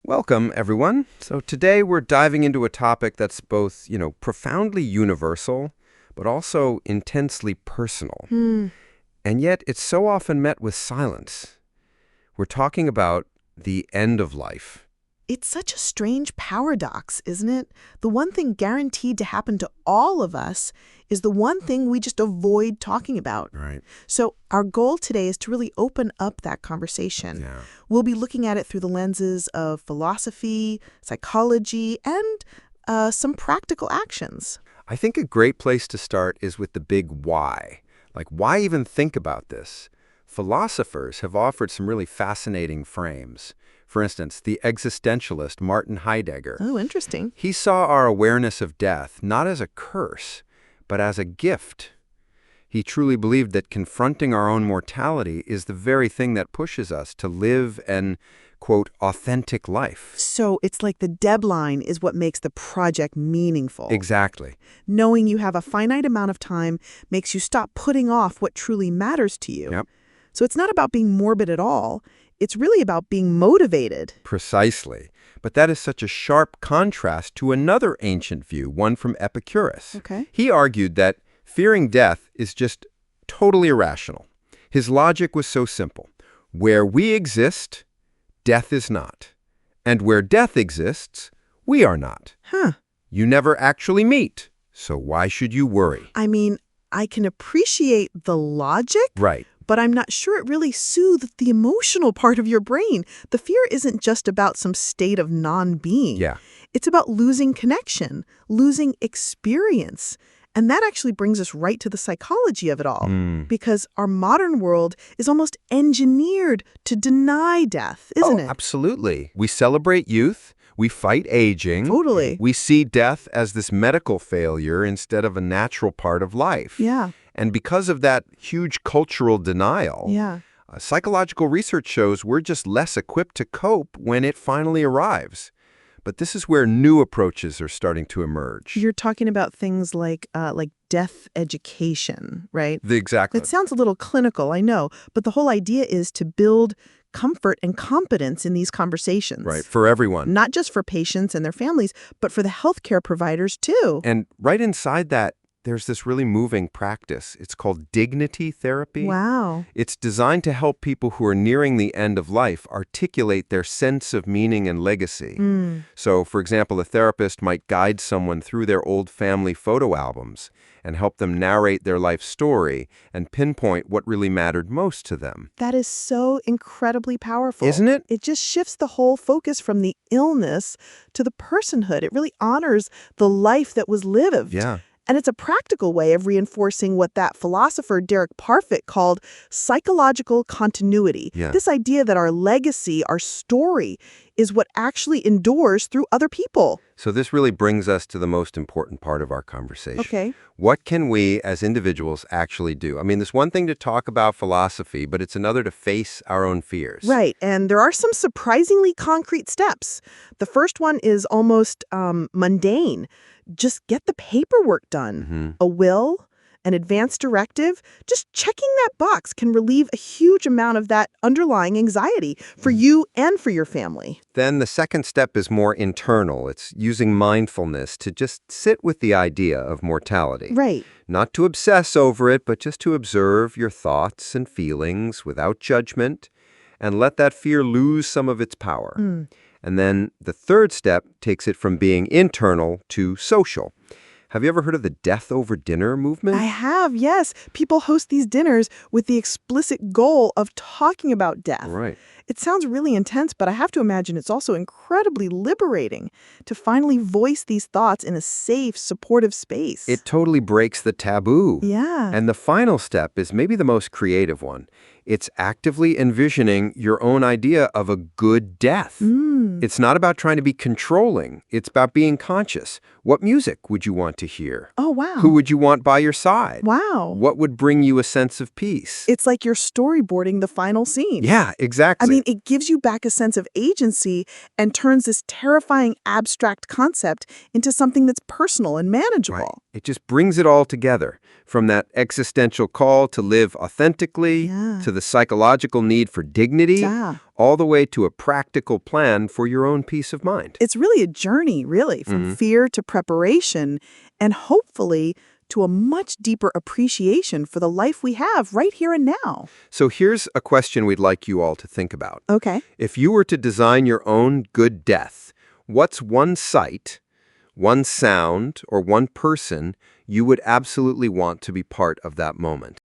Welcome, everyone. So today we're diving into a topic that's both, profoundly universal, but also intensely personal. And yet it's so often met with silence. We're talking about the end of life. It's such a strange paradox, isn't it? The one thing guaranteed to happen to all of us is the one thing we just avoid talking about. Right. So our goal today is to really open up that conversation. Yeah. We'll be looking at it through the lenses of philosophy, psychology, and some practical actions. I think a great place to start is with the big why. Like, why even think about this? Philosophers have offered some really fascinating frames. For instance, the existentialist Martin Heidegger. Oh, interesting. He saw our awareness of death not as a curse, but as a gift. He truly believed that confronting our own mortality is the very thing that pushes us to live an, quote, authentic life. So it's like the deadline is what makes the project meaningful. Exactly. Knowing you have a finite amount of time makes you stop putting off what truly matters to you. Yep. So it's not about being morbid at all. It's really about being motivated. Precisely. But that is such a sharp contrast to another ancient view, one from Epicurus. Okay. He argued that fearing death is just totally irrational. His logic was so simple. Where we exist, death is not. And where death exists, we are not. Huh. You never actually meet, so why should you worry? I mean, I can appreciate the logic, Right. but I'm not sure it really soothes the emotional part of your brain. The fear isn't just about some state of non-being. Yeah. It's about losing connection, losing experience. And that actually brings us right to the psychology of it all. Because our modern world is almost engineered to deny death, isn't it? Absolutely. We celebrate youth. We fight aging. Totally. We see death as this medical failure instead of a natural part of life. Yeah. And because of that huge cultural denial, Yeah. psychological research shows we're just less equipped to cope when it finally arrives. But this is where new approaches are starting to emerge. You're talking about things like death education, right? Exactly. It sounds a little clinical, I know, but the whole idea is to build comfort and competence in these conversations. Right, for everyone. Not just for patients and their families, but for the healthcare providers too. And right inside that, there's this really moving practice. It's called dignity therapy. Wow. It's designed to help people who are nearing the end of life articulate their sense of meaning and legacy. So, for example, a therapist might guide someone through their old family photo albums and help them narrate their life story and pinpoint what really mattered most to them. That is so incredibly powerful. Isn't it? It just shifts the whole focus from the illness to the personhood. It really honors the life that was lived. Yeah. And it's a practical way of reinforcing what that philosopher Derek Parfit called psychological continuity. Yeah. This idea that our legacy, our story, is what actually endures through other people. So this really brings us to the most important part of our conversation. Okay. What can we as individuals actually do? I mean, there's one thing to talk about philosophy, but it's another to face our own fears. Right. And there are some surprisingly concrete steps. The first one is almost mundane. Just get the paperwork done. A will, an advance directive, just checking that box can relieve a huge amount of that underlying anxiety for you and for your family. Then the second step is more internal. It's using mindfulness to just sit with the idea of mortality. Right. Not to obsess over it, but just to observe your thoughts and feelings without judgment and let that fear lose some of its power. And then the third step takes it from being internal to social. Have you ever heard of the death over dinner movement? I have, yes. People host these dinners with the explicit goal of talking about death. Right. It sounds really intense, but I have to imagine it's also incredibly liberating to finally voice these thoughts in a safe, supportive space. It totally breaks the taboo. Yeah. And the final step is maybe the most creative one. It's actively envisioning your own idea of a good death. It's not about trying to be controlling. It's about being conscious. What music would you want to hear? Oh, wow. Who would you want by your side? Wow. What would bring you a sense of peace? It's like you're storyboarding the final scene. Yeah, exactly. I mean, it gives you back a sense of agency and turns this terrifying abstract concept into something that's personal and manageable. Right. It just brings it all together, from that existential call to live authentically, Yeah. to the psychological need for dignity, Yeah. all the way to a practical plan for your own peace of mind. It's really a journey, really, from fear to preparation and hopefully to a much deeper appreciation for the life we have right here and now. So here's a question we'd like you all to think about. Okay. If you were to design your own good death, what's one sight, one sound, or one person you would absolutely want to be part of that moment?